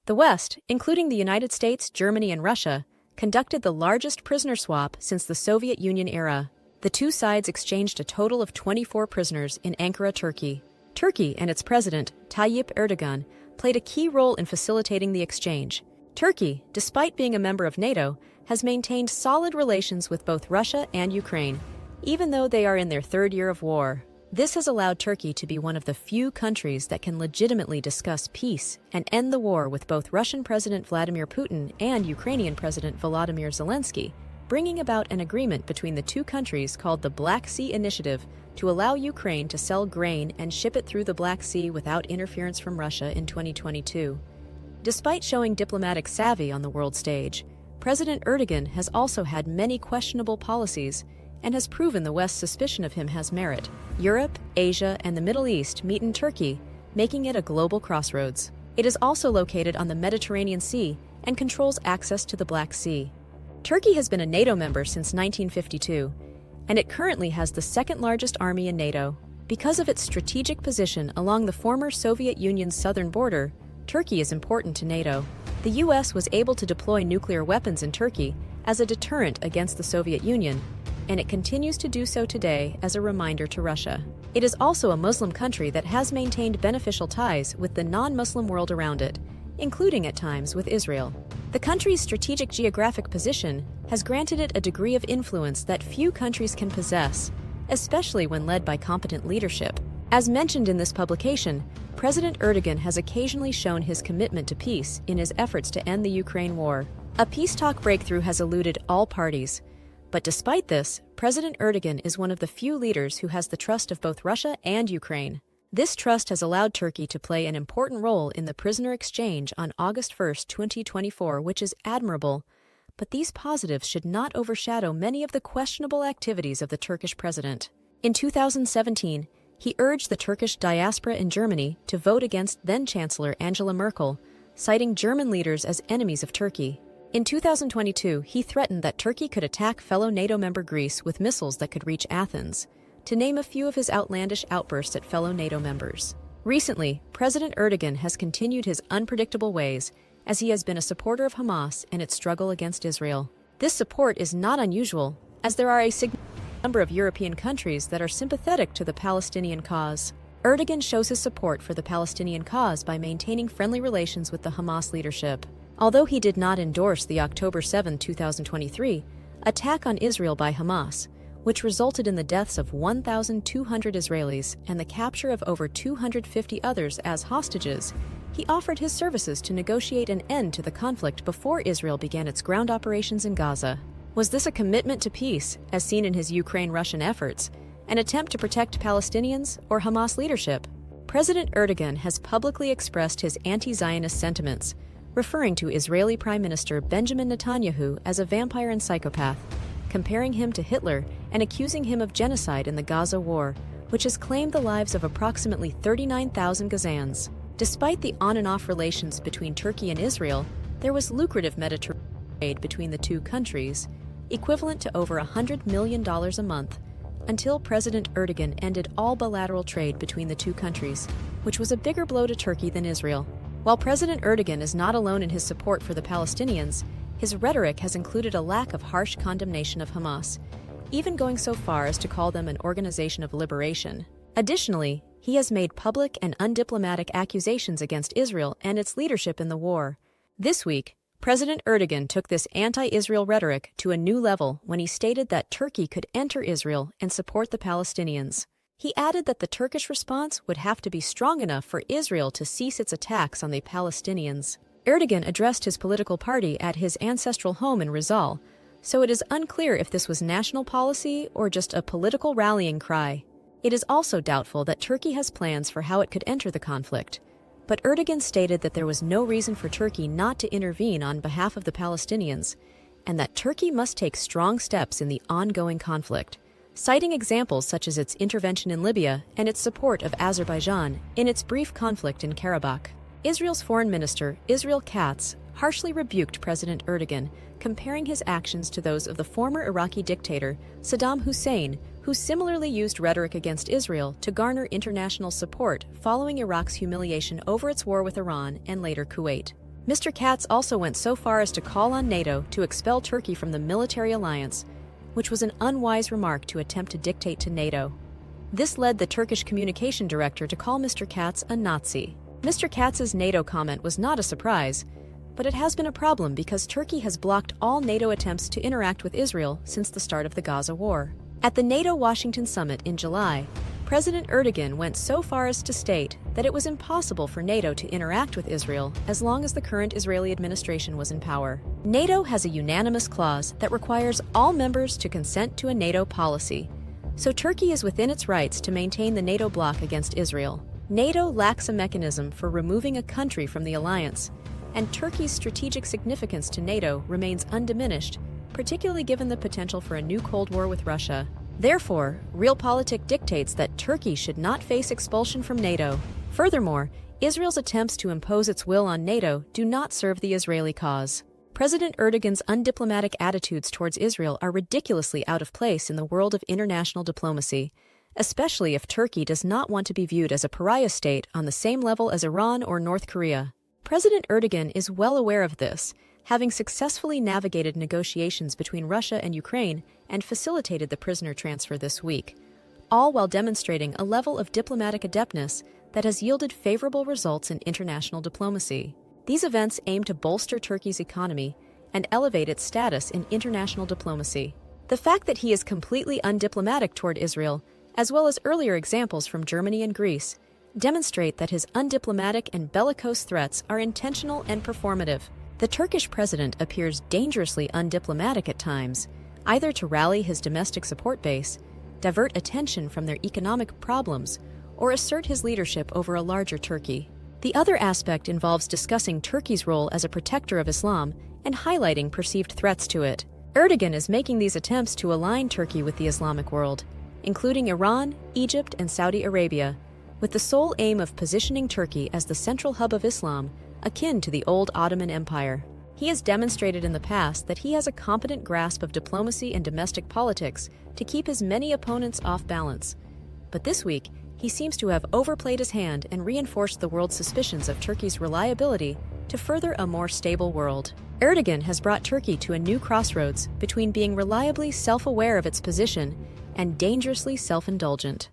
The West, including the United States, Germany, and Russia, conducted the largest prisoner swap since the Soviet Union era. The two sides exchanged a total of 24 prisoners in Ankara, Turkey. Turkey and its president, Tayyip Erdogan, played a key role in facilitating the exchange. Turkey, despite being a member of NATO, has maintained solid relations with both Russia and Ukraine, even though they are in their third year of war. This has allowed Turkey to be one of the few countries that can legitimately discuss peace and end the war with both Russian President Vladimir Putin and Ukrainian President Volodymyr Zelensky, bringing about an agreement between the two countries called the Black Sea Initiative to allow Ukraine to sell grain and ship it through the Black Sea without interference from Russia in 2022. Despite showing diplomatic savvy on the world stage, President Erdogan has also had many questionable policies and has proven the West's suspicion of him has merit. Europe, Asia, and the Middle East meet in Turkey, making it a global crossroads. It is also located on the Mediterranean Sea and controls access to the Black Sea. Turkey has been a NATO member since 1952, and it currently has the second-largest army in NATO. Because of its strategic position along the former Soviet Union's southern border, Turkey is important to NATO. The U.S. was able to deploy nuclear weapons in Turkey as a deterrent against the Soviet Union, and it continues to do so today as a reminder to Russia. It is also a Muslim country that has maintained beneficial ties with the non-Muslim world around it, including at times with Israel. The country's strategic geographic position has granted it a degree of influence that few countries can possess, especially when led by competent leadership. As mentioned in this publication, President Erdogan has occasionally shown his commitment to peace in his efforts to end the Ukraine war. A peace talk breakthrough has eluded all parties. But despite this, President Erdogan is one of the few leaders who has the trust of both Russia and Ukraine. This trust has allowed Turkey to play an important role in the prisoner exchange on August 1, 2024, which is admirable. But these positives should not overshadow many of the questionable activities of the Turkish president. In 2017, he urged the Turkish diaspora in Germany to vote against then-Chancellor Angela Merkel, citing German leaders as enemies of Turkey. In 2022, he threatened that Turkey could attack fellow NATO member Greece with missiles that could reach Athens, to name a few of his outlandish outbursts at fellow NATO members. Recently, President Erdogan has continued his unpredictable ways, as he has been a supporter of Hamas and its struggle against Israel. This support is not unusual, as there are a significant number of European countries that are sympathetic to the Palestinian cause. Erdogan shows his support for the Palestinian cause by maintaining friendly relations with the Hamas leadership. Although he did not endorse the October 7, 2023, attack on Israel by Hamas, which resulted in the deaths of 1,200 Israelis and the capture of over 250 others as hostages, he offered his services to negotiate an end to the conflict before Israel began its ground operations in Gaza. Was this a commitment to peace, as seen in his Ukraine-Russian efforts, an attempt to protect Palestinians or Hamas leadership? President Erdogan has publicly expressed his anti-Zionist sentiments, referring to Israeli Prime Minister Benjamin Netanyahu as a vampire and psychopath, comparing him to Hitler and accusing him of genocide in the Gaza war, which has claimed the lives of approximately 39,000 Gazans. Despite the on-and-off relations between Turkey and Israel, there was lucrative Mediterranean trade between the two countries, equivalent to over $100 million a month, until President Erdogan ended all bilateral trade between the two countries, which was a bigger blow to Turkey than Israel. While President Erdogan is not alone in his support for the Palestinians, his rhetoric has included a lack of harsh condemnation of Hamas, even going so far as to call them an organization of liberation. Additionally, he has made public and undiplomatic accusations against Israel and its leadership in the war. This week, President Erdogan took this anti-Israel rhetoric to a new level when he stated that Turkey could enter Israel and support the Palestinians. He added that the Turkish response would have to be strong enough for Israel to cease its attacks on the Palestinians. Erdogan addressed his political party at his ancestral home in Rizal, so it is unclear if this was national policy or just a political rallying cry. It is also doubtful that Turkey has plans for how it could enter the conflict, but Erdogan stated that there was no reason for Turkey not to intervene on behalf of the Palestinians, and that Turkey must take strong steps in the ongoing conflict, citing examples such as its intervention in Libya and its support of Azerbaijan in its brief conflict in Karabakh. Israel's Foreign Minister, Israel Katz, harshly rebuked President Erdogan, comparing his actions to those of the former Iraqi dictator Saddam Hussein, who similarly used rhetoric against Israel to garner international support following Iraq's humiliation over its war with Iran and later Kuwait. Mr. Katz also went so far as to call on NATO to expel Turkey from the military alliance, which was an unwise remark to attempt to dictate to NATO. This led the Turkish communication director to call Mr. Katz a Nazi. Mr. Katz's NATO comment was not a surprise, but it has been a problem because Turkey has blocked all NATO attempts to interact with Israel since the start of the Gaza war. At the NATO-Washington summit in July, President Erdogan went so far as to state that it was impossible for NATO to interact with Israel as long as the current Israeli administration was in power. NATO has a unanimous clause that requires all members to consent to a NATO policy, so Turkey is within its rights to maintain the NATO bloc against Israel. NATO lacks a mechanism for removing a country from the alliance, and Turkey's strategic significance to NATO remains undiminished, particularly given the potential for a new Cold War with Russia. Therefore, realpolitik dictates that Turkey should not face expulsion from NATO. Furthermore, Israel's attempts to impose its will on NATO do not serve the Israeli cause. President Erdogan's undiplomatic attitudes towards Israel are ridiculously out of place in the world of international diplomacy, especially if Turkey does not want to be viewed as a pariah state on the same level as Iran or North Korea. President Erdogan is well aware of this, having successfully navigated negotiations between Russia and Ukraine and facilitated the prisoner transfer this week, all while demonstrating a level of diplomatic adeptness that has yielded favorable results in international diplomacy. These events aim to bolster Turkey's economy and elevate its status in international diplomacy. The fact that he is completely undiplomatic toward Israel, as well as earlier examples from Germany and Greece, demonstrate that his undiplomatic and bellicose threats are intentional and performative. The Turkish president appears dangerously undiplomatic at times, either to rally his domestic support base, divert attention from their economic problems, or assert his leadership over a larger Turkey. The other aspect involves discussing Turkey's role as a protector of Islam and highlighting perceived threats to it. Erdogan is making these attempts to align Turkey with the Islamic world, including Iran, Egypt, and Saudi Arabia, with the sole aim of positioning Turkey as the central hub of Islam, akin to the old Ottoman Empire. He has demonstrated in the past that he has a competent grasp of diplomacy and domestic politics to keep his many opponents off balance. But this week, he seems to have overplayed his hand and reinforced the world's suspicions of Turkey's reliability to further a more stable world. Erdogan has brought Turkey to a new crossroads between being reliably self-aware of its position and dangerously self-indulgent.